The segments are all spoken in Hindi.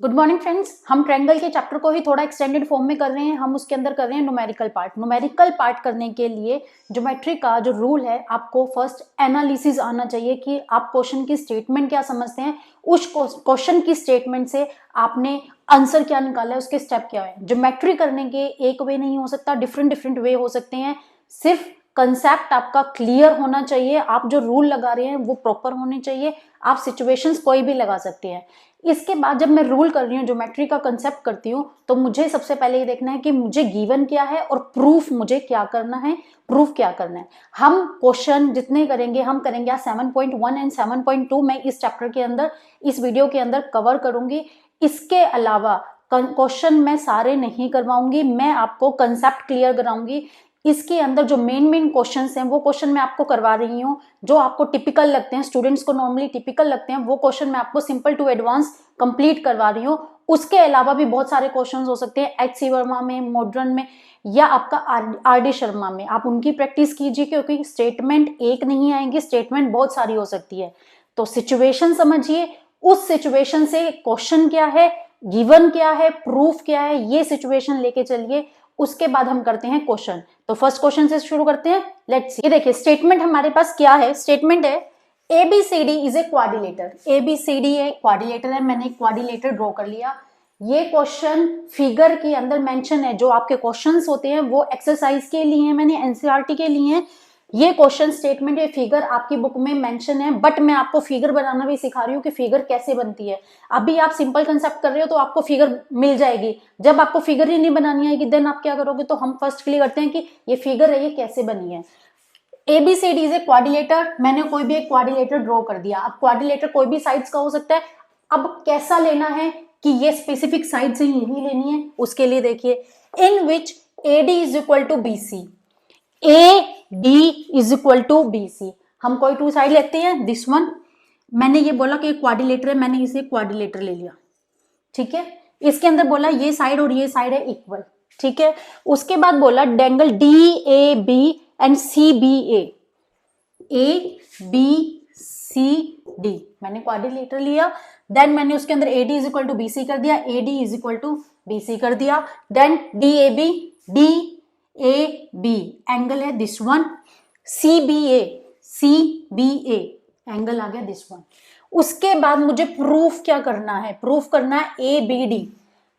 Good morning friends. हम ट्रायंगल के चैप्टर को ही थोड़ा एक्सटेंडेड फॉर्म में कर रहे हैं। हम उसके अंदर कर रहे हैं न्यूमेरिकल पार्ट। न्यूमेरिकल पार्ट करने के लिए ज्योमेट्री का जो रूल है, आपको फर्स्ट एनालिसिस आना चाहिए कि आप क्वेश्चन की स्टेटमेंट क्या समझते हैं, उस क्वेश्चन की स्टेटमेंट से आपने आंसर क्या निकाला है, उसके स्टेप क्या है। ज्योमेट्री करने के एक वे नहीं हो सकता, डिफरेंट डिफरेंट वे हो सकते हैं। सिर्फ कंसेप्ट आपका क्लियर होना चाहिए, आप जो रूल लगा रहे हैं वो प्रॉपर होने चाहिए। आप सिचुएशंस कोई भी लगा सकते हैं। इसके बाद जब मैं रूल कर रही हूँ, ज्योमेट्री का कंसेप्ट करती हूँ, तो मुझे सबसे पहले ये देखना है कि मुझे गिवन क्या है और प्रूफ मुझे क्या करना है, प्रूफ क्या करना है। हम क्वेश्चन जितने करेंगे, हम करेंगे 7.1 एंड 7.2 मैं इस चैप्टर के अंदर, इस वीडियो के अंदर कवर करूंगी। इसके अलावा क्वेश्चन मैं सारे नहीं करवाऊंगी, मैं आपको कंसेप्ट क्लियर कराऊंगी। इसके अंदर जो मेन क्वेश्चंस हैं वो क्वेश्चन मैं आपको करवा रही हूँ, जो आपको टिपिकल लगते हैं, स्टूडेंट्स को नॉर्मली टिपिकल लगते हैं, वो क्वेश्चन मैं आपको सिंपल टू एडवांस कंप्लीट करवा रही हूँ। उसके अलावा भी बहुत सारे क्वेश्चंस हो सकते हैं एच.सी. वर्मा में, मॉडर्न में, या आपका आर.डी. शर्मा में। आप उनकी प्रैक्टिस कीजिए, क्योंकि स्टेटमेंट एक नहीं आएंगी, स्टेटमेंट बहुत सारी हो सकती है। तो सिचुएशन समझिए, उस सिचुएशन से क्वेश्चन क्या है, गिवन क्या है, प्रूफ क्या है, ये सिचुएशन लेके चलिए। उसके बाद हम करते हैं क्वेश्चन। तो फर्स्ट क्वेश्चन से शुरू करते हैं। Let's see. ये देखिए स्टेटमेंट हमारे पास क्या है। स्टेटमेंट है ABCD is a quadrilateral. ABCD एक क्वाड्रिलेटर है। मैंने एक क्वाड्रिलेटर ड्रॉ कर लिया। ये क्वेश्चन फिगर के अंदर मेंशन है। जो आपके क्वेश्चंस होते हैं वो एक्सरसाइज के लिए हैं, मैंने एनसीईआरटी के लिए हैं। ये क्वेश्चन स्टेटमेंट, ये फिगर आपकी बुक में मेंशन है, बट मैं आपको फिगर बनाना भी सिखा रही हूँ कि फिगर कैसे बनती है। अभी आप सिंपल कंसेप्ट कर रहे हो तो आपको फिगर मिल जाएगी। जब आपको फिगर ही नहीं बनानी आएगी, देन आप क्या करोगे। तो हम फर्स्ट क्लियर करते हैं कि ये फिगर है, ये कैसे बनी है। ABCD is a quadrilateral. मैंने कोई भी एक क्वाड्रिलेटर ड्रॉ कर दिया। अब क्वाड्रिलेटर कोई भी साइड्स का हो सकता है। अब कैसा लेना है कि ये स्पेसिफिक साइड से यही लेनी है, उसके लिए देखिए, in which AD is equal to BC। AD is equal to BC। हम कोई टू साइड लेते हैं, दिस वन। मैंने ये बोला कि क्वाड्रिलेटर है, मैंने इसे क्वाड्रिलेटर ले लिया, ठीक है। इसके अंदर बोला ये साइड और ये साइड है इक्वल, ठीक है। उसके बाद बोला angle DAB and CBA। ABCD मैंने क्वाड्रिलेटर लिया। देन मैंने उसके अंदर AD is equal to BC कर दिया, AD is equal to BC कर दिया। देन DAB एंगल है दिस वन। CBA एंगल आ गया दिस वन। उसके बाद मुझे प्रूफ क्या करना है, प्रूफ करना है ABD।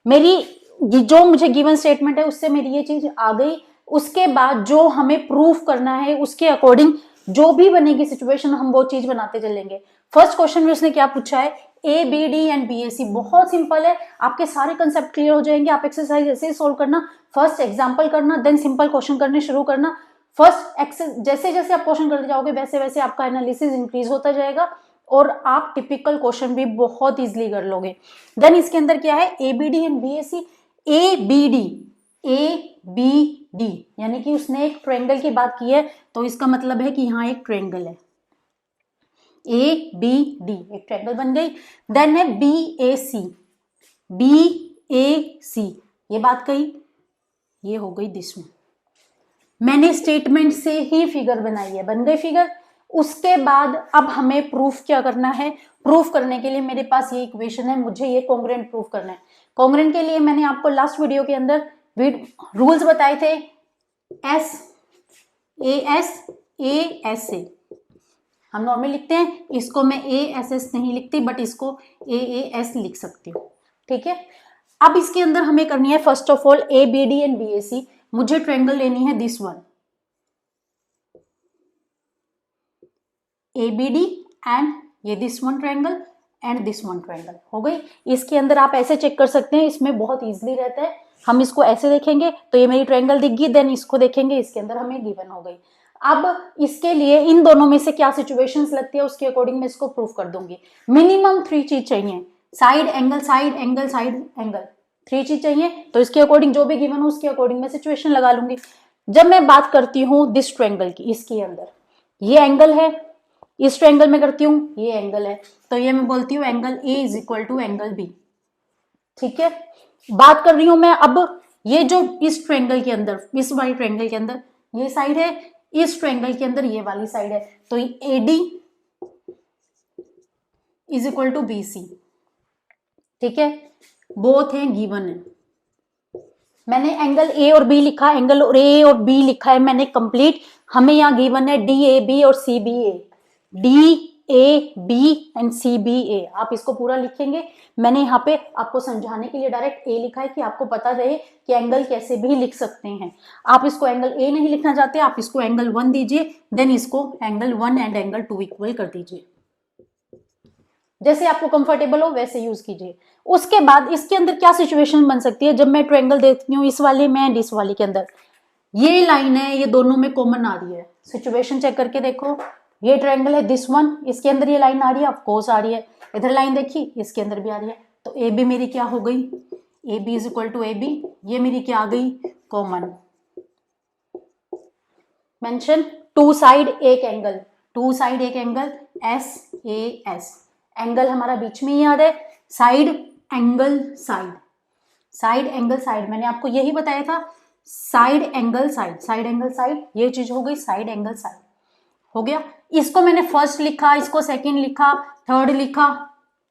मेरी जो मुझे गिवन स्टेटमेंट है उससे मेरी ये चीज आ गई। उसके बाद जो हमें प्रूफ करना है उसके अकॉर्डिंग जो भी बनेगी सिचुएशन, हम वो चीज बनाते चलेंगे। फर्स्ट क्वेश्चन में उसने क्या पूछा है, ABD एंड BAC। बहुत सिंपल है, आपके सारे कंसेप्ट क्लियर हो जाएंगे। आप एक्सरसाइज ऐसे ही सोल्व करना, फर्स्ट एग्जांपल करना, देन सिंपल क्वेश्चन करने शुरू करना। फर्स्ट जैसे जैसे आप क्वेश्चन करते जाओगे वैसे वैसे आपका एनालिसिस इंक्रीज होता जाएगा और आप टिपिकल क्वेश्चन भी बहुत इजीली कर लोगे। देन इसके अंदर क्या है, ABD एंड BAC। ABD यानी कि उसने एक ट्रायंगल की बात की है, तो इसका मतलब है कि यहाँ एक ट्रायंगल है। ABD एक ट्रायंगल बन गई। देन है BAC ये बात कही, ये हो गई दिस वन। मैंने स्टेटमेंट से ही फिगर बनाई है, बन गई फिगर। उसके बाद अब हमें प्रूफ क्या करना है। प्रूफ करने के लिए मेरे पास ये इक्वेशन है, मुझे ये कॉन्ग्रुएंट प्रूफ करना है। कॉन्ग्रुएंट के लिए मैंने आपको लास्ट वीडियो के अंदर रूल्स बताए थे। AS हम नॉर्मल लिखते हैं, इसको मैं ASS नहीं लिखती, बट इसको AAS लिख सकती हूँ, ठीक है। अब इसके अंदर हमें करनी है first of all ABD and BAC। मुझे ट्रायंगल लेनी है दिस वन, ABD एंड ये this one triangle and this one triangle हो गई। इसके अंदर आप ऐसे चेक कर सकते हैं, इसमें बहुत इजीली रहता है। हम इसको ऐसे देखेंगे तो ये मेरी ट्रायंगल दिख गई, देन इसको देखेंगे, इसके अंदर हमें गिवन हो गई। अब इसके लिए इन दोनों में से क्या सिचुएशंस लगती है उसके अकॉर्डिंग मैं इसको प्रूफ कर दूंगी। मिनिमम 3 चीज चाहिए, side angle, side angle, side angle, 3 चीज चाहिए। तो इसके अकॉर्डिंग जो भी गिवन हो उसके अकॉर्डिंग मैं सिचुएशन लगा लूंगी। जब मैं बात करती हूँ दिस ट्रायंगल की, इसके अंदर ये एंगल है, इस ट्रायंगल में करती हूँ ये एंगल है, तो ये मैं बोलती हूँ angle A is equal to angle B, ठीक है। बात कर रही हूं मैं अब ये जो इस ट्रायंगल के अंदर, इस वाली ट्रायंगल के अंदर ये साइड है, इस ट्रायंगल के अंदर ये वाली साइड है, तो AD is equal to BC। ठीक है, बोथ हैं गिवन है। मैंने एंगल ए और बी लिखा, एंगल ए और बी लिखा है मैंने कंप्लीट। हमें यहाँ गिवन है डी ए बी और C B A, D A B and C B A. आप इसको पूरा लिखेंगे। मैंने यहाँ पे आपको समझाने के लिए डायरेक्ट ए लिखा है कि आपको पता रहे कि एंगल कैसे भी लिख सकते हैं। आप इसको एंगल ए नहीं लिखना चाहते, आप इसको एंगल 1 दीजिए, देन इसको एंगल 1 एंड एंगल 2 इक्वल कर दीजिए। जैसे आपको कंफर्टेबल हो वैसे यूज कीजिए। उसके बाद इसके अंदर क्या सिचुएशन बन सकती है, जब मैं ट्रायंगल देखती हूँ इस वाले में एंड इस वाले के अंदर, ये लाइन है, ये दोनों में कॉमन आ रही है। सिचुएशन चेक करके देखो, ये ट्रायंगल है दिस वन, इसके अंदर ये लाइन आ रही है, ऑफ कोर्स आ रही है। इधर लाइन देखी, इसके अंदर भी आ रही है, तो ए बी मेरी क्या हो गई, A B is equal to A B, ये मेरी क्या आ गई, कॉमन। मेंशन टू साइड एक एंगल, टू साइड एक angle S A S, angle हमारा बीच में ही आ रहा है, side angle side, side angle side, मैंने आपको यही बताया था, side angle side, side angle side, ये चीज हो गई साइड एंगल साइड, हो गया। इसको मैंने फर्स्ट लिखा, इसको सेकंड लिखा, थर्ड लिखा,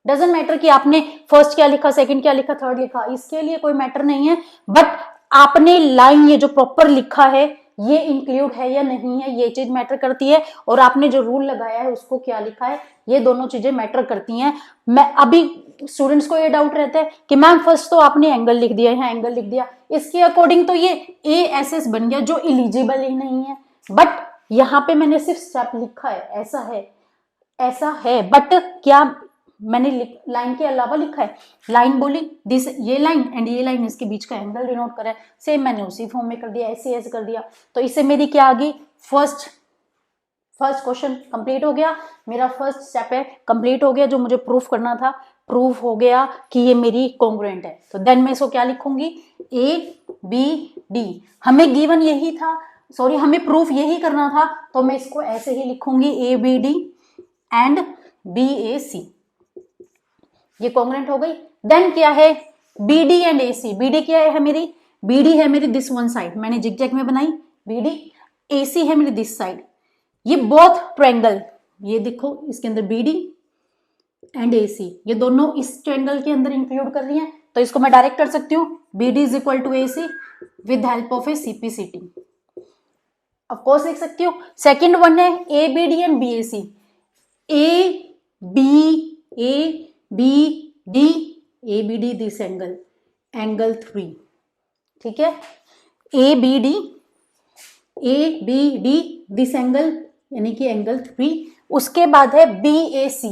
डजेंट मैटर कि आपने फर्स्ट क्या लिखा, सेकंड क्या लिखा, थर्ड लिखा, इसके लिए कोई मैटर नहीं है। बट आपने लाइन ये जो प्रॉपर लिखा है ये इंक्लूड है या नहीं है, ये चीज मैटर करती है। और आपने जो रूल लगाया है उसको क्या लिखा है, ये दोनों चीजें मैटर करती हैं। मैं अभी स्टूडेंट्स को ये डाउट रहता है कि मैम फर्स्ट तो आपने एंगल लिख दिया, यहाँ एंगल लिख दिया, इसके अकॉर्डिंग तो ये ए एस एस बन गया जो इलिजिबल ही नहीं है। बट यहाँ पे मैंने सिर्फ स्टेप लिखा है, ऐसा है, बट क्या मैंने लाइन के अलावा लिखा है, लाइन बोली दिस, ये लाइन एंड ये लाइन, इसके बीच का एंगल डिनोट करा है, सेम मैंने उसी फॉर्म में कर दिया, ऐसे कर दिया। तो इससे मेरी क्या आ गई, फर्स्ट क्वेश्चन कंप्लीट हो गया, मेरा फर्स्ट स्टेप है कंप्लीट हो गया, जो मुझे प्रूफ करना था प्रूफ हो गया कि ये मेरी कॉन्ग्रुएंट है। तो देन मैं इसको क्या लिखूंगी, ए बी डी, हमें गिवन यही था, सॉरी हमें प्रूफ यही करना था, तो मैं इसको ऐसे ही लिखूंगी A B D and B A C, ये कॉन्ग्रुएंट हो गई। देन क्या है, B D and A C, B D क्या है मेरी, बी डी है मेरी दिस वन साइड, मैंने जिगजैग में बनाई बी डी, ए सी है मेरी दिस साइड, ये बोथ ट्रायंगल, ये देखो इसके अंदर B D and A C, ये दोनों इस ट्रायंगल के अंदर इंक्लूड कर रही हैं, तो इसको मैं डायरेक्ट कर सकती हूँ, B D is equal to A C with help of A CPCT, of course लिख सकती हूँ। सेकेंड वन है A B D and B A C, A B D this angle, angle 3, ठीक है, A B D this angle यानी कि एंगल 3। उसके बाद है बी ए सी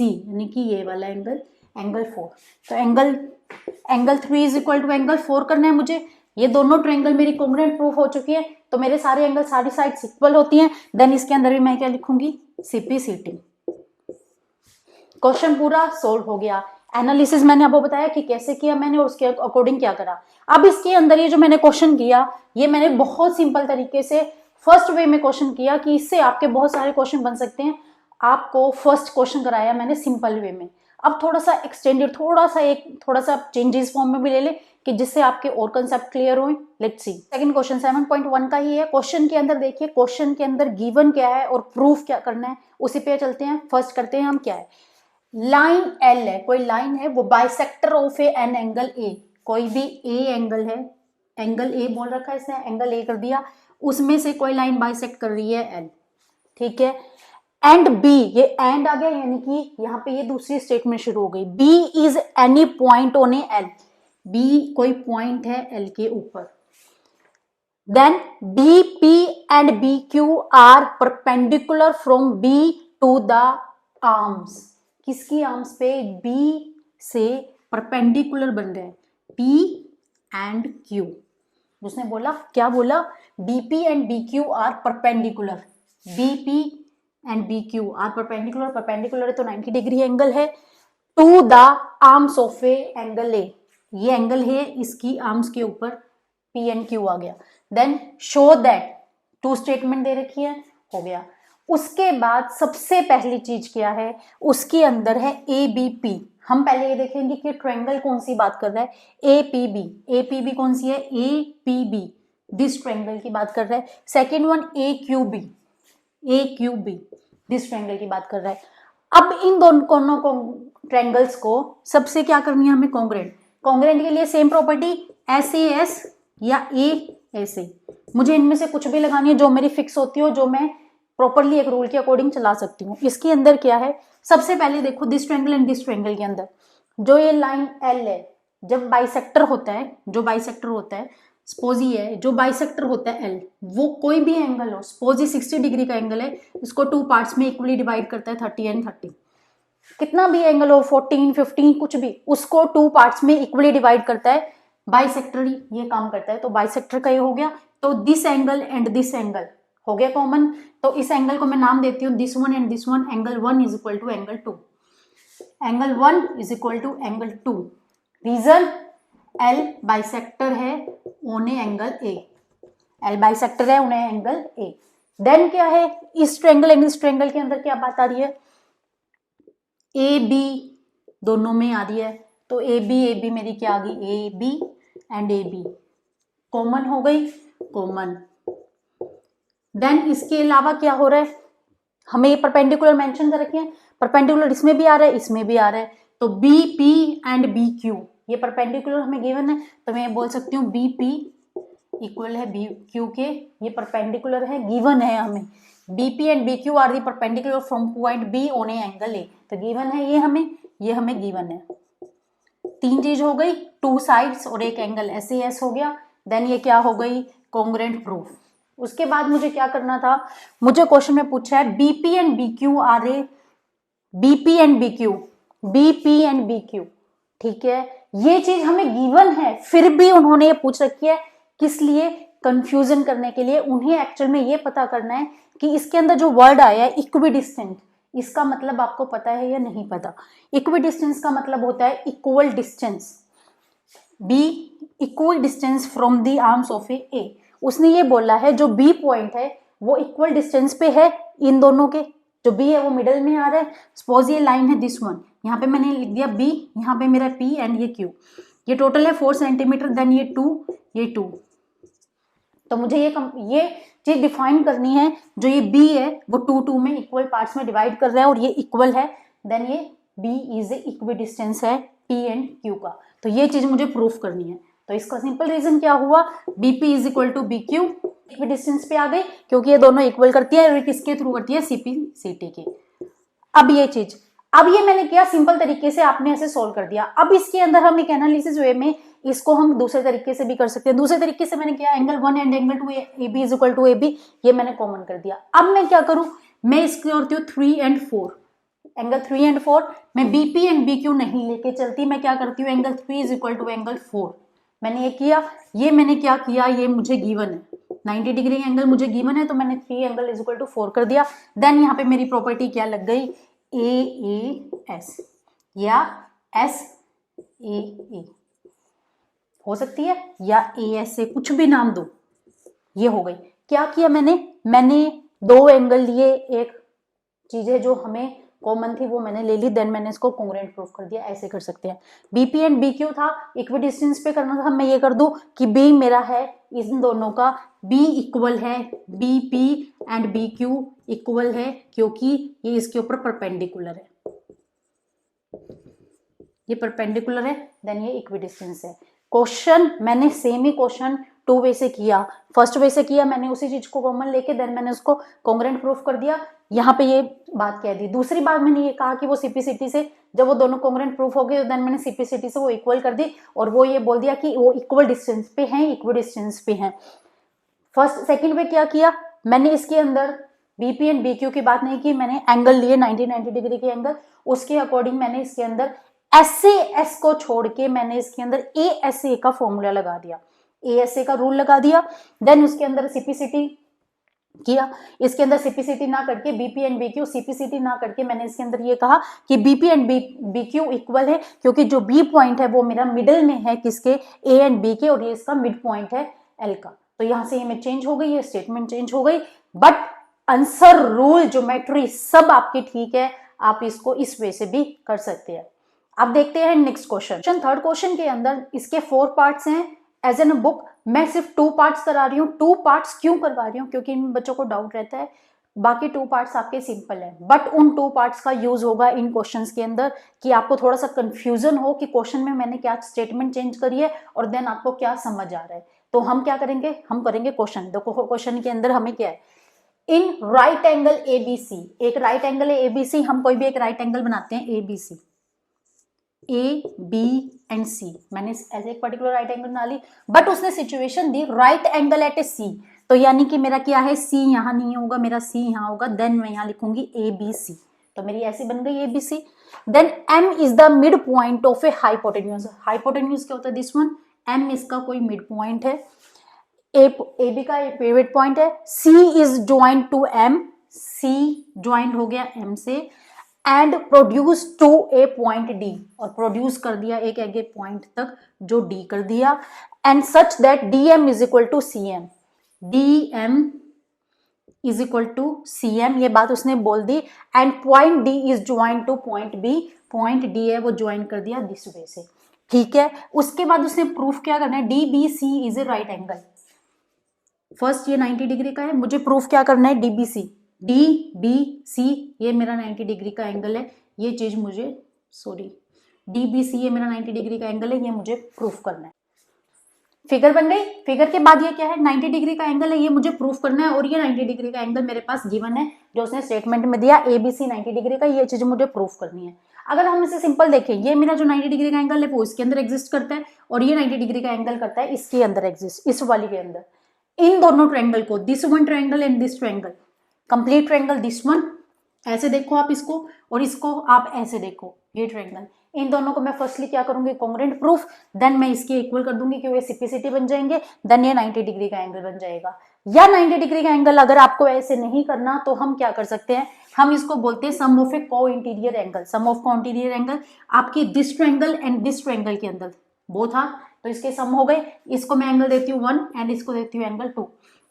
यानी कि ये वाला एंगल, एंगल 4। तो angle 3 is equal to angle 4 करना है मुझे। ये दोनों ट्रायंगल मेरी कॉन्ग्रुएंट प्रूफ हो चुकी है, तो मेरे सारे एंगल सारी साइड्स इक्वल होती हैं। देन इसके अंदर भी मैं क्या लिखूंगी, सीपीसीटी। क्वेश्चन पूरा सोल्व हो गया। एनालिसिस मैंने आपको बताया कि कैसे किया मैंने और उसके अकॉर्डिंग क्या करा। अब इसके अंदर ये जो मैंने क्वेश्चन किया, ये मैंने बहुत सिंपल तरीके से फर्स्ट वे में क्वेश्चन किया कि इससे आपके बहुत सारे क्वेश्चन बन सकते हैं। आपको फर्स्ट क्वेश्चन कराया मैंने सिंपल वे में। अब थोड़ा सा एक्सटेंडेड, थोड़ा सा चेंजेस फॉर्म में भी ले ले कि जिससे आपके और कंसेप्ट क्लियर हों। लेट्स सी सेकंड क्वेश्चन 7.1 का ही है। क्वेश्चन के अंदर देखिए, क्वेश्चन के अंदर गिवन क्या है और प्रूफ क्या करना है, उसी पे चलते हैं। फर्स्ट करते हैं हम, क्या है, लाइन एल है, कोई लाइन है, वो bisector of an angle A, कोई भी ए एंगल है, एंगल ए बोल रखा है इसने, एंगल ए कर दिया, उसमें से कोई लाइन बाइसेक्ट कर रही है एल, ठीक है। एंड बी, ये एंड आ गया यानी कि यहाँ पे ये दूसरी स्टेटमेंट शुरू हो गई, B is any point on a L, B कोई पॉइंट है एल के ऊपर। Then B P and B Q are perpendicular from B to the arms, किसकी आर्म्स पे, बी से परपेंडिकुलर बन रहे हैं, पी एंड क्यू। उसने बोला, क्या बोला, BP and B Q are perpendicular, BP and B Q are perpendicular, perpendicular है तो 90 डिग्री एंगल है, to the arms of a angle A, ये एंगल है, इसकी आर्म्स के ऊपर पी एंड क्यू आ गया। Then show that, two statement दे रखी है, हो गया। उसके बाद सबसे पहली चीज क्या है, उसके अंदर है ए बी पी। हम पहले ये देखेंगे कि ट्रायंगल कौन सी बात कर रहा है, ए पी बी कौन सी है, A P B this triangle की बात कर रहा है। Second one A Q B this triangle की बात कर रहा है। अब इन दोनों ट्रायंगल्स को सबसे क्या करनी है हमें, कॉन्ग्रेंट। कॉन्ग्रेंट के लिए सेम प्रॉपर्टी SAS या ASA, मुझे इनमें से कुछ भी लगानी है जो मेरी फिक्स होती हो, जो मैं प्रॉपरली एक रूल के अकॉर्डिंग चला सकती हूँ। इसके अंदर क्या है, सबसे पहले देखो this triangle and this triangle के अंदर जो ये लाइन L है, जब बाइसेक्टर होता है, जो बाइसेक्टर होता है, सपोज ये है, जो बाइसेक्टर होता है L, वो कोई भी एंगल हो, सपोज ये 60 डिग्री का एंगल है, इसको टू पार्ट्स में इक्वली डिवाइड करता है 30 एंड 30। कितना भी एंगल हो, 14, 15, कुछ भी, उसको टू पार्ट्स में इक्वली डिवाइड करता है, बाइसेक्टर ये काम करता है। तो बाइसेक्टर का ये हो गया। तो this angle and this angle हो गया कॉमन। तो इस एंगल को मैं नाम देती हूँ this one and this one, angle 1 is equal to angle 2, angle 1 is equal to angle 2। Reason, L bisector है उन्हें एंगल A, L बाइसेक्टर है उन्हें एंगल A। देन क्या है, इस ट्रायंगल एंड इस ट्रायंगल के अंदर क्या बात आ रही है, AB दोनों में आ रही है। तो AB मेरी क्या आ गई, AB एंड AB कॉमन हो गई, कॉमन। देन इसके अलावा क्या हो रहा है, हमें ये परपेंडिकुलर मेंशन कर रखे हैं, परपेंडिकुलर इसमें भी आ रहा है, इसमें भी आ रहा है। तो BP एंड BQ ये परपेंडिकुलर हमें गिवन है, तो मैं बोल सकती हूँ BP इक्वल है BQ के, ये परपेंडिकुलर है, गिवन है हमें। BP and BQ are the perpendicular from point B on a angle A, तो गिवन है ये हमें गिवन है। तीन चीज हो गई, टू साइड्स और एक एंगल SAS हो गया। देन ये क्या हो गई, कॉन्ग्रेंट प्रूफ। उसके बाद मुझे क्या करना था, मुझे क्वेश्चन में पूछा है BP and BQ are a, BP and BQ, ठीक है, ये चीज हमें गिवन है, फिर भी उन्होंने ये पूछ रखी है, किस लिए, कंफ्यूजन करने के लिए। उन्हें एक्चुअल में ये पता करना है कि इसके अंदर जो वर्ड आया है इक्विडिस्टेंट, इसका मतलब आपको पता है या नहीं पता। इक्विडिस्टेंस का मतलब होता है equal distance, be equal distance from the arms of A. उसने ये बोला है जो बी पॉइंट है वो इक्वल डिस्टेंस पे है इन दोनों के, जो बी है वो मिडल में आ रहा है। सपोज ये लाइन है दिस वन, यहाँ पे मैंने लिख दिया बी, यहाँ पे मेरा पी एंड ये क्यू, ये टोटल है 4 सेंटीमीटर, देन ये 2। तो मुझे ये चीज डिफाइन करनी है, जो ये बी है वो 2 में इक्वल पार्ट्स में डिवाइड कर रहा है और ये इक्वल है, देन ये बी इज इक्वी डिस्टेंस है पी एंड क्यू का। तो ये चीज मुझे प्रूफ करनी है। तो इसका सिंपल रीजन क्या हुआ, BP is equal to B Q, equidistance पे आ गई क्योंकि ये दोनों इक्वल करती है और किसके थ्रू करती है, CP/CT के। अब ये चीज, अब ये मैंने किया सिंपल तरीके से, आपने ऐसे सोल्व कर दिया। अब इसके अंदर हम एक एनालिसिस वे में इसको हम दूसरे तरीके से भी कर सकते हैं। दूसरे तरीके से मैंने किया angle 1 and angle 2 AB is equal to AB, ये मैंने कॉमन कर दिया। अब मैं क्या करूं, मैं इसकी करती हूँ 3 एंड 4, एंगल 3 एंड 4, मैं BP एंड BQ नहीं लेके चलती, मैं क्या करती हूँ angle 3 is equal to angle 4। मैंने ये किया, ये मैंने क्या किया, ये मुझे गिवन है 90 डिग्री एंगल मुझे गिवन है, तो मैंने 3 एंगल इज इक्वल टू 4 कर दिया। देन यहाँ पे मेरी प्रॉपर्टी क्या लग गई, AAS या SAA हो सकती है, या AS से कुछ भी नाम दो, ये हो गई। क्या किया मैंने 2 एंगल लिए, एक चीज है जो हमें कॉमन थी वो मैंने ले ली, देन मैंने इसको कॉन्ग्रुएंट प्रूफ कर दिया। ऐसे कर सकते हैं। BP एंड BQ था, इक्वी डिस्टेंस पे करना था, मैं ये कर दूं कि B मेरा है इन दोनों का, B इक्वल है, BP एंड BQ इक्वल है क्योंकि ये इसके ऊपर परपेंडिकुलर है, ये परपेंडिकुलर है, देन ये इक्वी डिस्टेंस है। क्वेश्चन मैंने सेम ही क्वेश्चन 2 वे से किया, फर्स्ट वे से किया मैंने उसी चीज को कॉमन लेके, देन मैंने उसको कॉन्ग्रुएंट प्रूफ कर दिया। यहाँ पे ये बात कह दी। दूसरी बात मैंने ये कहा कि वो CP/CT से जब वो दोनों कॉन्ग्रुएंट प्रूफ हो गए, देन मैंने CP/CT से वो इक्वल कर दी और वो ये बोल दिया कि वो इक्वल डिस्टेंस पे हैं, इक्वी डिस्टेंस पे हैं। फर्स्ट सेकंड पे क्या किया मैंने, इसके अंदर BP एंड BQ की बात नहीं की, मैंने एंगल लिए 90 डिग्री के एंगल, उसके अकॉर्डिंग मैंने इसके अंदर SAS को छोड़ के मैंने इसके अंदर ASA का फॉर्मूला लगा दिया, ASA का रूल लगा दिया। देन उसके अंदर CP/CT किया, इसके अंदर CP/CT ना करके BP एंड BQ, CP/CT ना करके मैंने इसके अंदर ये कहा कि BP एंड BQ इक्वल है क्योंकि जो B पॉइंट है वो मेरा मिडिल में है, किसके, A एंड B के, और ये इसका मिड पॉइंट है L का। तो यहां से ये में चेंज हो गई, ये स्टेटमेंट चेंज हो गई, बट आंसर, रूल, ज्योमेट्री सब आपकी ठीक है, आप इसको इस वे से भी कर सकते हैं। अब देखते हैं नेक्स्ट क्वेश्चन। थर्ड क्वेश्चन के अंदर इसके 4 पार्ट्स हैं एज एन बुक, मैं सिर्फ 2 पार्ट्स करा रही हूँ। 2 पार्ट्स क्यों करवा रही हूँ, क्योंकि इन बच्चों को डाउट रहता है बाकी 2 पार्ट्स आपके सिंपल है, बट उन 2 पार्ट्स का यूज होगा इन क्वेश्चंस के अंदर कि आपको थोड़ा सा कंफ्यूजन हो कि क्वेश्चन में मैंने क्या स्टेटमेंट चेंज करी है और देन आपको क्या समझ आ रहा है। तो हम क्या करेंगे, हम करेंगे क्वेश्चन। देखो क्वेश्चन के अंदर हमें क्या है, इन राइट एंगल एबीसी, एक राइट एंगल है एबीसी, हम कोई भी एक राइट एंगल बनाते हैं एबीसी, ए बी एंड सी, मैंने ऐसे एक पर्टिकुलर राइट एंगल बना ली, बट उसने सिचुएशन दी राइट एंगल एट ए सी, तो यानी कि मेरा क्या है, सी यहां नहीं होगा, मेरा सी यहां होगा, देन मैं यहां लिखूंगी ए बी सी, तो मेरी ऐसी बन गई A B C. Then M is the mid point of a hypotenuse, hypotenuse क्या होता है, दिस वन, एम इसका कोई मिड पॉइंट है, ए बी का पिवट पॉइंट है, C is joint to M, C joint हो गया एम से, and produce to a point D, और प्रोड्यूस कर दिया एक एगे पॉइंट तक जो डी कर दिया, and such that D M is equal to C M, D M is equal to C M, ये बात उसने बोल दी, and point D is joint to point B, point D है वो ज्वाइन कर दिया दिस वे से, ठीक है। उसके बाद उसने प्रूफ क्या करना है, D B C is a right angle, first ये 90 डिग्री का है, मुझे प्रूफ क्या करना है, डीबीसी, डी बी सी ये मेरा 90 डिग्री का एंगल है, ये चीज मुझे, सॉरी, डीबीसी ये मेरा 90 डिग्री का एंगल है, ये मुझे प्रूफ करना है। फिगर बन गई। फिगर के बाद ये क्या है, 90 डिग्री का एंगल है, ये मुझे प्रूफ करना है, और ये 90 डिग्री का एंगल मेरे पास गिवन है जो उसने स्टेटमेंट में दिया, एबीसी 90 डिग्री का, ये चीज मुझे प्रूफ करनी है। अगर हम इसे सिंपल देखें, ये मेरा जो 90 डिग्री का एंगल है वो इसके अंदर एग्जिस्ट करता है, और ये 90 डिग्री का एंगल करता है इसके अंदर एग्जिस्ट, इस वाली के अंदर। इन दोनों ट्रायंगल को, this one triangle and this triangle, complete triangle this one, ऐसे देखो आप इसको, और इसको आप ऐसे देखो, ये ट्रायंगल, इन दोनों को मैं फर्स्टली क्या करूंगी, कॉन्ग्रुएंट प्रूफ, देन मैं इसके इक्वल कर दूंगी कि ये सिपिसिटी बन जाएंगे, देन ये 90 डिग्री का एंगल बन जाएगा। या 90 डिग्री का एंगल अगर आपको ऐसे नहीं करना तो हम क्या कर सकते हैं, हम इसको बोलते हैं सम ऑफ ए को इंटीरियर एंगल, सम ऑफ को इंटीरियर एंगल आपकी this triangle and this triangle के अंदर बोथ आर, तो इसके सम हो गए, इसको मैं एंगल देती हूँ 1 एंड इसको देती हूँ एंगल 2,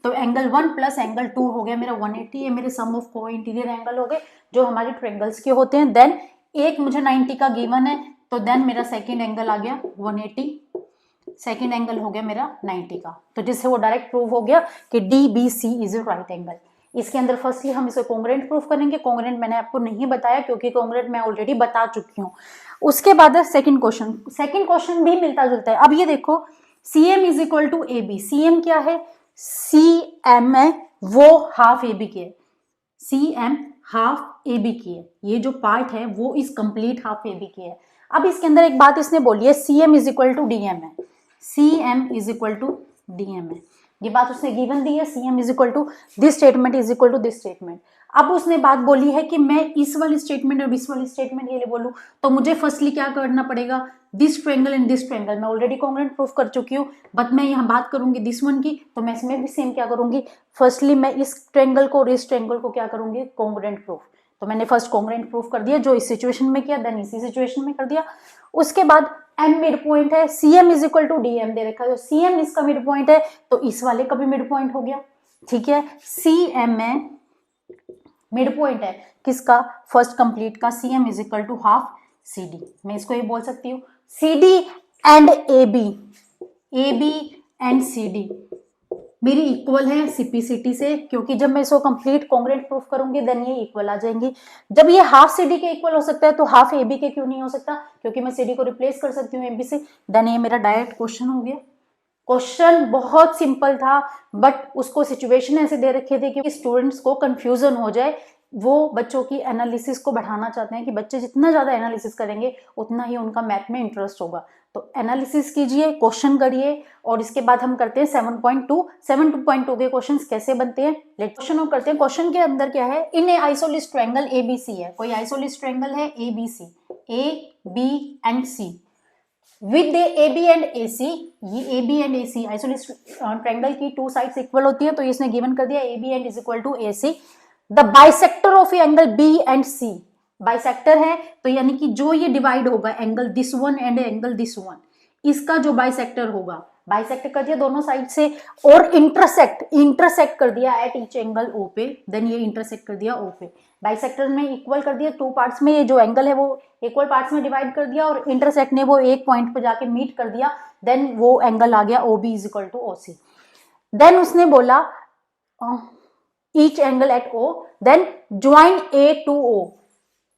तो एंगल 1 प्लस एंगल 2 हो गया मेरा 180, ये मेरे सम ऑफ को इंटीरियर एंगल हो गए जो हमारे ट्रायंगल्स के होते हैं। देन एक मुझे 90 का गिवन है, तो देन मेरा सेकंड एंगल आ गया 180, सेकंड एंगल हो गया मेरा 90 का, तो जिससे वो डायरेक्ट प्रूव हो गया कि D B C is a right angle. इसके अंदर फर्स्टली हम इसे कॉन्ग्रुएंट प्रूफ करेंगे, कॉन्ग्रुएंट मैंने आपको नहीं बताया क्योंकि कॉन्ग्रुएंट मैं ऑलरेडी बता चुकी हूँ। उसके बाद है सेकंड क्वेश्चन, सेकंड क्वेश्चन भी मिलता जुलता है। अब ये देखो C M is equal to A B, C M क्या है, सी एम है वो हाफ ए बी की है, C M half A B की है, ये जो पार्ट है वो इस कंप्लीट हाफ ए बी की है। अब इसके अंदर एक बात इसने बोली है, C M is equal to D M है, C M is equal to D M है, ये बात उसने गिवन दी है, C M is equal to this statement is equal to this statement. अब उसने बात बोली है कि मैं इस वाली स्टेटमेंट और इस वाली स्टेटमेंट के लिए बोलूं, तो मुझे फर्स्टली क्या करना पड़ेगा, this triangle and this triangle मैं ऑलरेडी कॉन्ग्रुएंट प्रूफ कर चुकी हूँ, बट मैं यहाँ बात करूंगी दिस वन की, तो मैं इसमें भी सेम क्या करूंगी, फर्स्टली मैं इस ट्रायंगल को और इस ट्रायंगल को क्या करूंगी, कॉन्ग्रुएंट प्रूफ, तो मैंने फर्स्ट कॉन्ग्रुएंट प्रूफ कर दिया जो इस सिचुएशन में किया, देन इसी सिचुएशन में कर दिया। उसके बाद एम मिड पॉइंट है, C M is equal to D M दे रखा है, तो सी एम इसका मिड पॉइंट है तो इस वाले का भी मिड पॉइंट हो गया, ठीक है। सी एम में मिड पॉइंट है किसका, फर्स्ट कंप्लीट का, C M is equal to half C D, मैं इसको ये बोल सकती हूँ C D and A B and C D मेरी इक्वल है सिपिसिटी से, क्योंकि जब मैं इसको कंप्लीट कॉन्ग्रुएंट प्रूफ करूंगी देन ये इक्वल आ जाएंगी। जब ये हाफ सी डी के इक्वल हो सकता है तो हाफ ए बी के क्यों नहीं हो सकता, क्योंकि मैं सी डी को रिप्लेस कर सकती हूँ ए बी से, देन ये मेरा डायरेक्ट क्वेश्चन हो गया। क्वेश्चन बहुत सिंपल था, बट उसको सिचुएशन ऐसे दे रखे थे कि स्टूडेंट्स को कंफ्यूजन हो जाए, वो बच्चों की एनालिसिस को बढ़ाना चाहते हैं कि बच्चे जितना ज़्यादा एनालिसिस करेंगे उतना ही उनका मैथ में इंटरेस्ट होगा। तो एनालिसिस कीजिए, क्वेश्चन करिए, और इसके बाद हम करते हैं 7.2 के क्वेश्चंस कैसे बनते हैं, क्वेश्चन करते हैं। क्वेश्चन के अंदर क्या है, इन ए आइसोलिस ट्रायंगल ए बी सी है, कोई आइसोलिस ट्रायंगल है A B and C with A B and A C, ये A B and A C isosceles triangle की 2 साइड्स इक्वल होती है, तो इसने गिवन कर दिया A B and is equal to A C. The bisector of angle B and C, bisector है तो यानी कि जो ये डिवाइड होगा angle this one and angle this one, इसका जो बाइसेक्टर होगा, बाइसेक्ट कर दिया दोनों साइड से, और इंटरसेक्ट कर दिया एट ईच एंगल ओ पे, देन ये इंटरसेक्ट कर दिया ओ पे, बाइसेक्टर में इक्वल कर दिया 2 पार्ट्स में, ये जो एंगल है वो इक्वल पार्ट्स में डिवाइड कर दिया, और इंटरसेक्ट ने वो एक पॉइंट पे जाके मीट कर दिया, देन वो एंगल आ गया O B is equal to O C. Then उसने बोला each angle at O, then join A to O,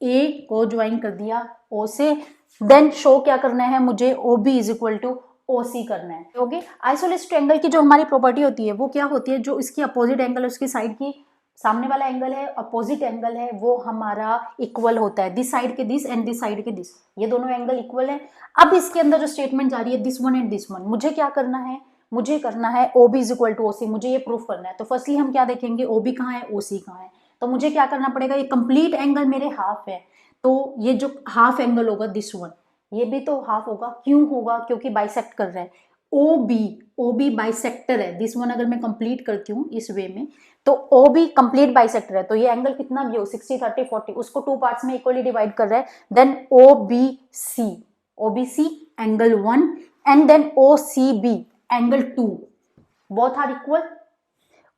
A को ज्वाइन कर दिया ओ से, देन शो क्या करना है मुझे, O B is equal to O C करना है। ओके, आइसोलेस ट्रायंगल की जो हमारी प्रॉपर्टी होती है वो क्या होती है, जो इसकी अपोजिट एंगल है उसकी साइड की सामने वाला एंगल है, अपोजिट एंगल है, वो हमारा इक्वल होता है, दिस साइड के दिस एंड दिस साइड के दिस, ये दोनों एंगल इक्वल है। अब इसके अंदर जो स्टेटमेंट जा रही है this one and this one, मुझे क्या करना है, मुझे करना है O B is equal to O C, मुझे ये प्रूफ करना है। तो फर्स्टली हम क्या देखेंगे, ओ बी कहाँ है, ओ सी कहाँ है। तो मुझे क्या करना पड़ेगा, ये कंप्लीट एंगल मेरे हाफ है, तो ये जो हाफ एंगल होगा दिस वन, ये भी तो हाफ होगा, क्यों होगा, क्योंकि बाइसेक्ट कर रहा है। ओ बी बाइसेक्टर है, दिस वन अगर मैं कंप्लीट करती हूँ इस वे में, तो ओ बी कंप्लीट बाइसेक्टर है, तो ये एंगल कितना भी हो 60 30 40 उसको टू पार्ट्स में इक्वली डिवाइड कर रहा है। Then O B C angle 1 and then O C B angle 2, both are equal.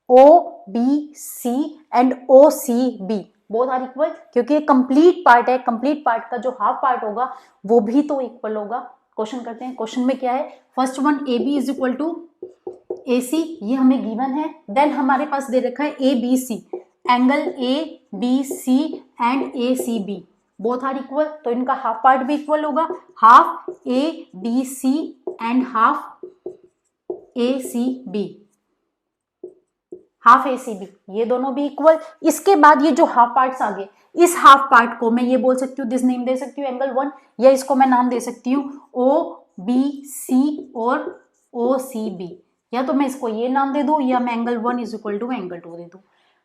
O B C and O C B both are equal, क्योंकि ये कंप्लीट पार्ट है, कंप्लीट पार्ट का जो हाफ पार्ट होगा वो भी तो इक्वल होगा। क्वेश्चन करते हैं, क्वेश्चन में क्या है, first one A B is equal to A C, ये हमें गिवन है। देन हमारे पास दे रखा है A B C, angle A B C and A C B both are equal, तो इनका हाफ पार्ट भी इक्वल होगा, half A B C and half A C B, half A C B, ये दोनों भी इक्वल। इसके बाद ये जो हाफ पार्ट्स आ गए, इस हाफ पार्ट को मैं ये बोल सकती हूँ, दिस नेम दे सकती हूँ एंगल 1, या इसको मैं नाम दे सकती हूँ ओ बी सी और ओ सी बी, या तो मैं इसको ये नाम दे दूं, या मैं angle 1 is equal to angle 2 दे दूं।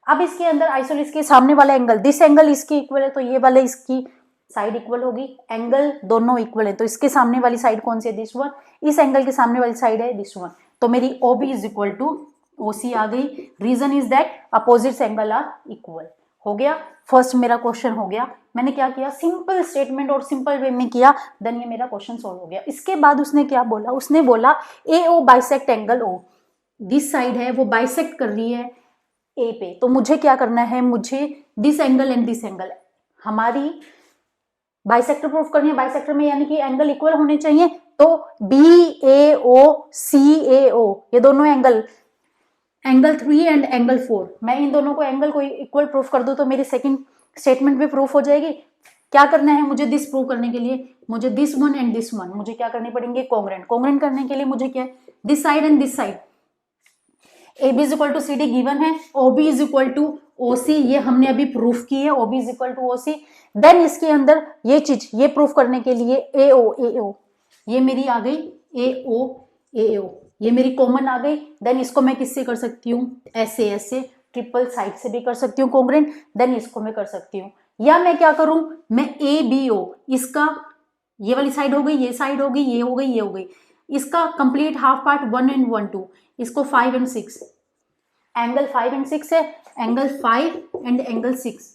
अब इसके अंदर आइसोलेस के सामने वाला एंगल, दिस एंगल इसकी इक्वल है, तो ये वाले इसकी साइड इक्वल होगी, एंगल दोनों इक्वल है, तो इसके सामने वाली साइड कौन सी है, दिस वन, इस एंगल के सामने वाली साइड है दिस वन, तो मेरी O B is equal to O C आ गई। Reason is that opposite angle are equal. हो गया, फर्स्ट मेरा क्वेश्चन हो गया। मैंने क्या किया, सिंपल स्टेटमेंट और सिंपल वे में किया, देन ये मेरा क्वेश्चन सॉल्व हो गया। इसके बाद उसने क्या बोला, उसने बोला A O bisect angle O, this side है वो बाइसेक्ट कर रही है ए पे, तो मुझे क्या करना है, मुझे this angle and this angle हमारी बाइसेक्टर प्रूफ करनी है। बाइसेक्टर में यानी कि एंगल इक्वल होने चाहिए, तो बी ए ओ सी ए ओ, ये दोनों एंगल 3 एंड एंगल 4, मैं इन दोनों को एंगल को इक्वल प्रूफ कर दूं तो मेरी सेकंड स्टेटमेंट भी प्रूफ हो जाएगी। क्या करना है मुझे, दिस प्रूव करने के लिए मुझे this one and this one मुझे क्या करने पड़ेंगे, कॉन्ग्रेंट करने के लिए मुझे क्या है, this side and this side, A B is equal to C D given है, O B is equal to O C, ये हमने अभी प्रूफ की है, O B is equal to O C. Then इसके अंदर ये चीज ये प्रूफ करने के लिए ए ओ ये मेरी आ गई ए ओ, ये मेरी कॉमन आ गई। देन इसको मैं किससे कर सकती हूँ, ऐसे ट्रिपल साइड से भी कर सकती हूँ कॉन्ग्रेंट। देन इसको मैं कर सकती हूँ, या मैं क्या करूं, मैं ए बी ओ, इसका ये वाली साइड हो गई, ये साइड हो गई, ये हो गई, ये हो गई, इसका कंप्लीट हाफ पार्ट 1 एंड 1 2, इसको 5 एंड 6, एंगल 5 एंड 6 है, एंगल 5 एंड एंगल 6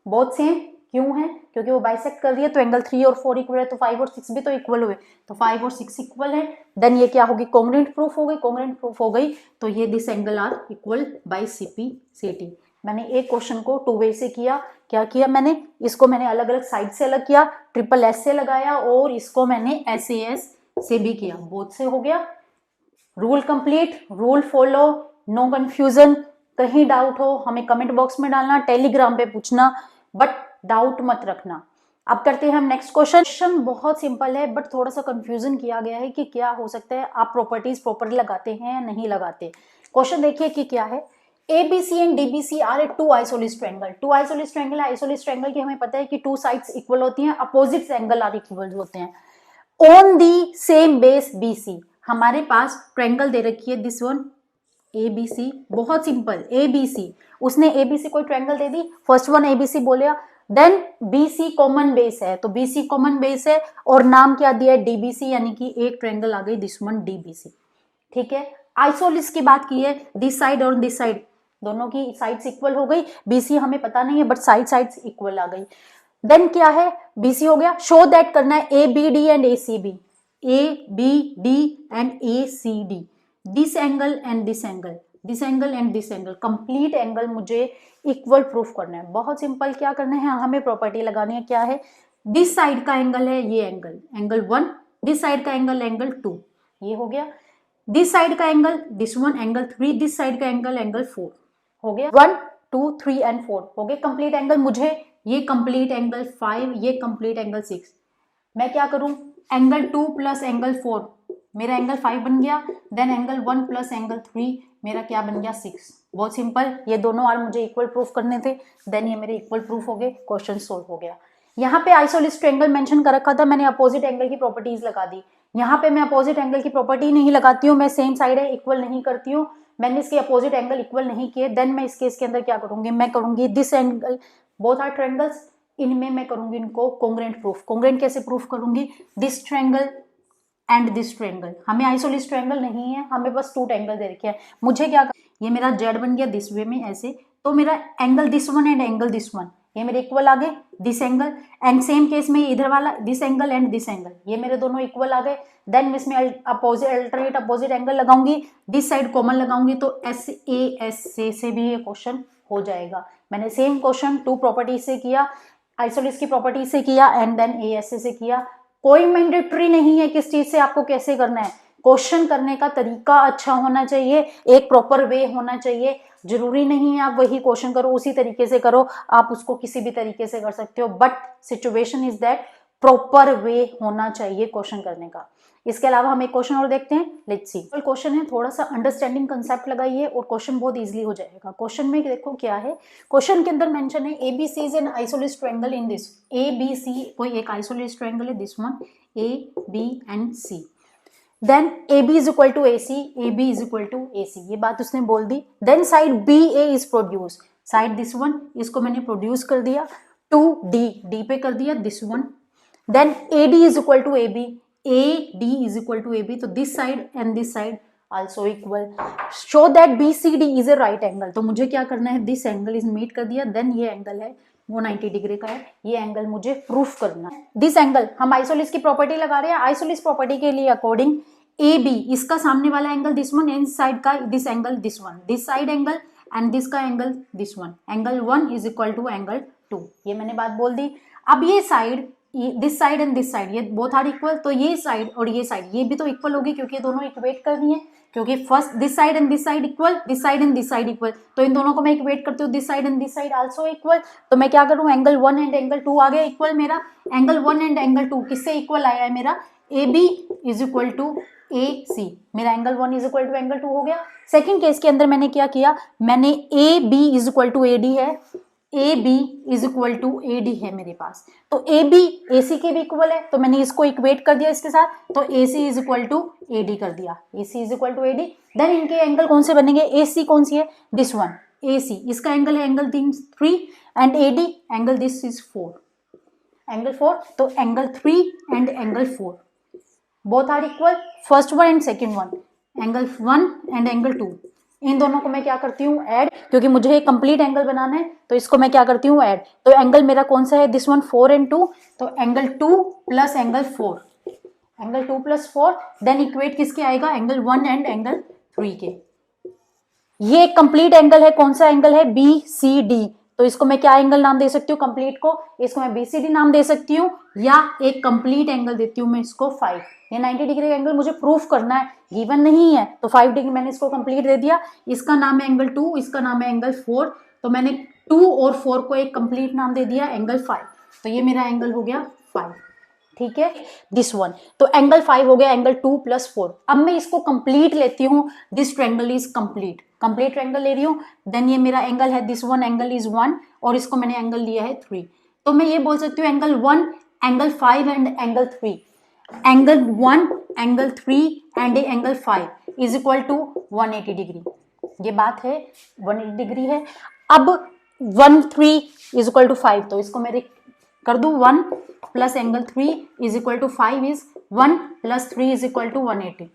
बहुत सेम क्यों है, क्योंकि वो बाइसेक्ट कर रही है, तो एंगल 3 और 4 इक्वल है, तो 5 और 6 भी तो इक्वल हुए, तो 5 और 6 इक्वल है। देन ये क्या होगी, कॉन्ग्रेंट प्रूफ हो गई, कॉन्ग्रेंट प्रूफ हो गई, तो ये this angle are equal by CP C. मैंने एक क्वेश्चन को 2 वे से किया, क्या किया मैंने, इसको मैंने अलग अलग साइड से अलग किया, ट्रिपल एस से लगाया, और इसको मैंने SAS से भी किया, बोथ से हो गया। Rule complete, rule follow, no confusion. कहीं डाउट हो हमें कमेंट बॉक्स में डालना, टेलीग्राम पे पूछना, बट डाउट मत रखना। अब करते हैं हम नेक्स्ट क्वेश्चन। बहुत सिंपल है, बट थोड़ा सा कंफ्यूजन किया गया है कि क्या हो सकता है, आप प्रॉपर्टीज प्रॉपरली लगाते हैं या नहीं लगाते। क्वेश्चन देखिए कि क्या है, ABC and DBC are a two isosceles triangle. Two isosceles triangle, isosceles triangle की हमें पता है कि टू साइड्स इक्वल होती हैं, अपोजिट एंगल आर इक्वल होते हैं। On the same base BC, हमारे पास ट्रायंगल दे रखी है दिस वन ABC, बहुत सिंपल ABC, उसने ABC कोई ट्रायंगल दे दी, फर्स्ट वन ABC बोलिया, देन BC कॉमन बेस है, तो BC कॉमन बेस है, और नाम क्या दिया है DBC, यानी कि एक ट्रायंगल आ गई दिस वन DBC। ठीक है, आइसोलेस की बात की है, दिस साइड और दिस साइड दोनों की साइड्स इक्वल हो गई, BC हमें पता नहीं है बट साइड्स इक्वल आ गई। देन क्या है, BC हो गया, शो दैट करना है ABD and ACB, ABD and ACD, this angle and this angle, this angle and this angle, complete angle मुझे इक्वल प्रूफ करना है। बहुत सिंपल, क्या करना है, हमें प्रॉपर्टी लगानी है, क्या है, दिस साइड का एंगल है ये एंगल 1, दिस साइड का एंगल 2, ये हो गया, दिस साइड का angle this one angle 3, this side का एंगल 4, हो गया 1 2 3 एंड 4 हो गए कंप्लीट एंगल। मुझे ये कंप्लीट एंगल 5, ये कंप्लीट एंगल 6, मैं क्या करूं, एंगल 2 प्लस एंगल 4 मेरा एंगल 5 बन गया, देन एंगल 1 प्लस एंगल 3 मेरा क्या बन गया 6। बहुत सिंपल, ये दोनों आर मुझे इक्वल प्रूफ करने थे, देन ये मेरे इक्वल प्रूफ हो गए, क्वेश्चन सोल्व हो गया। यहाँ पे आइसोलिस ट्रायंगल मेंशन कर रखा था, मैंने अपोजिट एंगल की प्रॉपर्टीज लगा दी। यहाँ पे मैं अपोजिट एंगल की प्रॉपर्टी नहीं लगाती हूँ, मैं सेम साइड है इक्वल नहीं करती हूँ, मैंने इसके अपोजिट एंगल इक्वल नहीं किए, देन मैं इस केस के अंदर क्या करूंगी, मैं करूंगी this angle, both are triangles, इनमें मैं करूंगी इनको कोंग्रेंट प्रूफ। कोंग्रेंट कैसे प्रूफ करूंगी, this triangle and this triangle, हमें आइसोलिस ट्रायंगल नहीं है, हमें बस 2 ट्रायंगल दे रखे हैं। मुझे क्या, ये मेरा जेड बन गया दिस वे में ऐसे, तो मेरा angle this one and angle this one ये मेरे इक्वल आ गए, this angle and same case में इधर वाला this angle and this angle ये मेरे दोनों इक्वल आ गए। देन मैं इसमें अपोजिट अल्टरनेट अपोजिट एंगल लगाऊंगी, दिस साइड कॉमन लगाऊंगी, तो एस ए एस से भी ये क्वेश्चन हो जाएगा। मैंने सेम क्वेश्चन 2 प्रॉपर्टी से किया, आइसोलिस की प्रॉपर्टी से किया एंड देन ए एस से किया। कोई मैंडेटरी नहीं है किस चीज से आपको कैसे करना है, क्वेश्चन करने का तरीका अच्छा होना चाहिए, एक प्रॉपर वे होना चाहिए। जरूरी नहीं है आप वही क्वेश्चन करो उसी तरीके से करो, आप उसको किसी भी तरीके से कर सकते हो, but situation is that proper way होना चाहिए क्वेश्चन करने का। इसके अलावा हम एक क्वेश्चन और देखते हैं, लेट्स सी। क्वेश्चन है, थोड़ा सा अंडरस्टैंडिंग कंसेप्ट लगाइए और क्वेश्चन बहुत इजीली हो जाएगा। क्वेश्चन में देखो क्या है, क्वेश्चन के अंदर मेंशन है ABC is an isosceles triangle in this, ABC कोई एक आइसोलिस ट्रायंगल है, this one A B and C, then AB is equal to AC, AB is equal to AC, ये बात उसने बोल दी। Then side BA is produce, side this one, इसको मैंने प्रोड्यूस कर दिया, टू D पे कर दिया this one, then AD is equal to AB, AD is equal to AB, तो this side and this side also equal, show that BCD is a right angle, तो मुझे क्या करना है, दिस एंगल इज मेट कर दिया, देन ये एंगल है वो 90 डिग्री का है, ये एंगल मुझे प्रूफ करना है। दिस एंगल हम आइसोलिस की प्रॉपर्टी लगा रहे हैं, आइसोलिस प्रॉपर्टी के लिए अकॉर्डिंग ए बी, इसका सामने वाला एंगल दिस वन, इस साइड का this angle this one, this side angle and this का angle this one, angle 1 is equal to angle 2, ये मैंने बात बोल दी। अब ये side, this side and this side ये बोथ आर इक्वल, तो ये साइड और ये साइड ये भी तो इक्वल होगी क्योंकि ये दोनों इक्वेट करनी है, क्योंकि first this side and this side equal, this side and this side equal, तो इन दोनों को मैं इक्वेट करती हूँ, this side and this side also equal, तो मैं क्या करूँ, एंगल 1 एंड एंगल 2 आ गया इक्वल, मेरा एंगल 1 एंड एंगल 2 किससे इक्वल आया है, मेरा A B is equal to A C, मेरा angle 1 is equal to angle 2 हो गया। सेकंड केस के अंदर मैंने क्या किया, मैंने A B is equal to A D है, A B is equal to A D है मेरे पास, तो ए बी ए सी के भी इक्वल है, तो मैंने इसको इक्वेट कर दिया इसके साथ, तो A C is equal to A D कर दिया, A C is equal to A D. Then इनके एंगल कौन से बनेंगे, ए सी कौन सी है, दिस वन, ए सी इसका एंगल है angle 3 and A D angle this is 4, angle 4, तो angle 3 and angle 4 both are equal, first one and second one, angle 1 and angle 2, इन दोनों को मैं क्या करती हूँ ऐड, क्योंकि मुझे एक कंप्लीट एंगल बनाना है, तो इसको मैं क्या करती हूँ ऐड, तो एंगल मेरा कौन सा है, दिस वन 4 एंड 2, तो angle 2 plus angle 4, angle 2 plus 4, then equate किसके आएगा, एंगल 1 एंड एंगल 3 के। ये एक कंप्लीट एंगल है, कौन सा एंगल है, BCD, तो इसको मैं क्या एंगल नाम दे सकती हूँ कंप्लीट को, इसको मैं BCD नाम दे सकती हूँ, या एक कंप्लीट एंगल देती हूँ मैं इसको 5, ये 90 डिग्री एंगल मुझे प्रूफ करना है, गिवन नहीं है, तो 5 डिग्री मैंने इसको कंप्लीट दे दिया, इसका नाम है एंगल 2, इसका नाम है एंगल 4, तो मैंने 2 और 4 को एक कंप्लीट नाम दे दिया एंगल 5, तो ये मेरा एंगल हो गया 5, ठीक है, दिस वन, तो एंगल 5 हो गया एंगल 2 प्लस 4। अब मैं इसको कंप्लीट लेती हूँ, this triangle is complete, complete triangle ले रही हूँ, देन ये मेरा एंगल है दिस वन, एंगल इज 1 और इसको मैंने एंगल लिया है 3, तो मैं ये बोल सकती हूँ angle 1 angle 5 and angle 3, angle 1 angle 3 and angle 5 is equal to 180 degree, ये बात है 180 डिग्री है। अब 1 3 इज इक्वल टू 5, तो इसको मेरे कर दूं 1 plus angle 3 is equal to 5 is 1 plus 3 is equal to 180,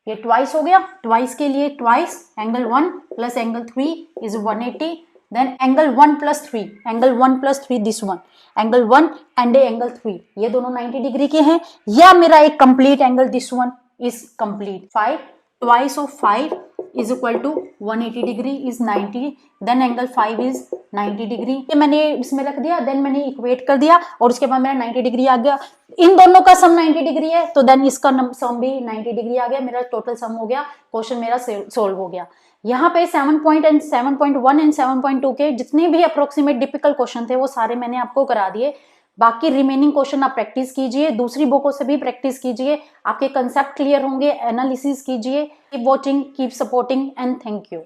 ये ट्वाइस हो गया, ट्वाइस के लिए twice angle 1 plus angle 3 is 180, then angle 1 plus 3, angle 1 plus 3 this one, angle 1 and angle 3 ये दोनों 90 डिग्री के हैं, या मेरा एक complete angle this one is complete, 5 twice of 5 is equal to 180 degree is 90, then angle 5 is 90 degree, ये मैंने इसमें रख दिया, देन मैंने इक्वेट कर दिया और उसके बाद मेरा 90 डिग्री आ गया, इन दोनों का सम 90 डिग्री है, तो देन इसका सम भी 90 डिग्री आ गया, मेरा टोटल सम हो गया, क्वेश्चन मेरा सोल्व हो गया। यहाँ पे 7.1 एंड 7.2 के जितने भी अप्रोक्सीमेट डिफिकल्ट क्वेश्चन थे वो सारे मैंने आपको करा दिए। बाकी रिमेनिंग क्वेश्चन आप प्रैक्टिस कीजिए, दूसरी बुकों से भी प्रैक्टिस कीजिए, आपके कंसेप्ट क्लियर होंगे, एनालिसिस कीजिए। Keep watching, keep supporting and thank you.